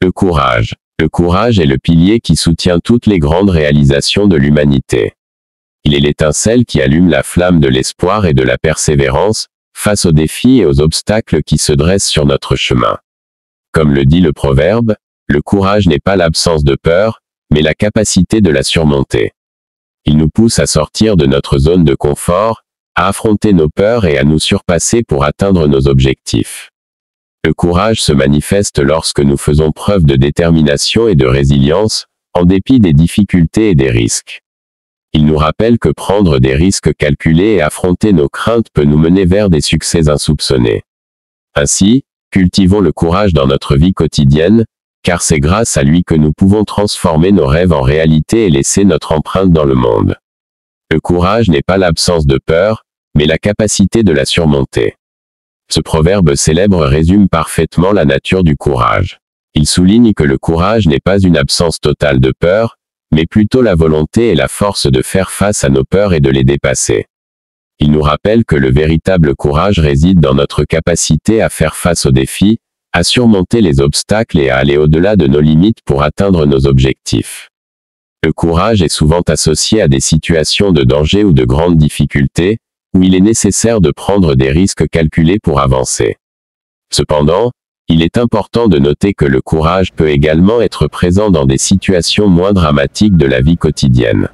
Le courage. Le courage est le pilier qui soutient toutes les grandes réalisations de l'humanité. Il est l'étincelle qui allume la flamme de l'espoir et de la persévérance, face aux défis et aux obstacles qui se dressent sur notre chemin. Comme le dit le proverbe, le courage n'est pas l'absence de peur, mais la capacité de la surmonter. Il nous pousse à sortir de notre zone de confort, à affronter nos peurs et à nous surpasser pour atteindre nos objectifs. Le courage se manifeste lorsque nous faisons preuve de détermination et de résilience, en dépit des difficultés et des risques. Il nous rappelle que prendre des risques calculés et affronter nos craintes peut nous mener vers des succès insoupçonnés. Ainsi, cultivons le courage dans notre vie quotidienne, car c'est grâce à lui que nous pouvons transformer nos rêves en réalité et laisser notre empreinte dans le monde. Le courage n'est pas l'absence de peur, mais la capacité de la surmonter. Ce proverbe célèbre résume parfaitement la nature du courage. Il souligne que le courage n'est pas une absence totale de peur, mais plutôt la volonté et la force de faire face à nos peurs et de les dépasser. Il nous rappelle que le véritable courage réside dans notre capacité à faire face aux défis, à surmonter les obstacles et à aller au-delà de nos limites pour atteindre nos objectifs. Le courage est souvent associé à des situations de danger ou de grandes difficultés, où il est nécessaire de prendre des risques calculés pour avancer. Cependant, il est important de noter que le courage peut également être présent dans des situations moins dramatiques de la vie quotidienne.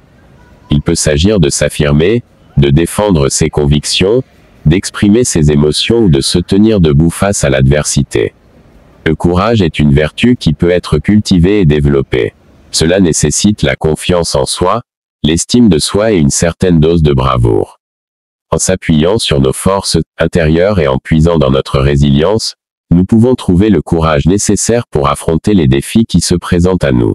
Il peut s'agir de s'affirmer, de défendre ses convictions, d'exprimer ses émotions ou de se tenir debout face à l'adversité. Le courage est une vertu qui peut être cultivée et développée. Cela nécessite la confiance en soi, l'estime de soi et une certaine dose de bravoure. En s'appuyant sur nos forces intérieures et en puisant dans notre résilience, nous pouvons trouver le courage nécessaire pour affronter les défis qui se présentent à nous.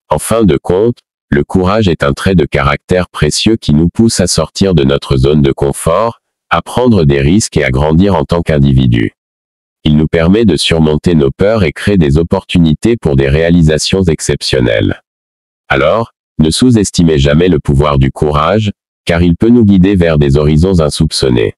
En fin de compte, le courage est un trait de caractère précieux qui nous pousse à sortir de notre zone de confort, à prendre des risques et à grandir en tant qu'individu. Il nous permet de surmonter nos peurs et créer des opportunités pour des réalisations exceptionnelles. Alors, ne sous-estimez jamais le pouvoir du courage, car il peut nous guider vers des horizons insoupçonnés.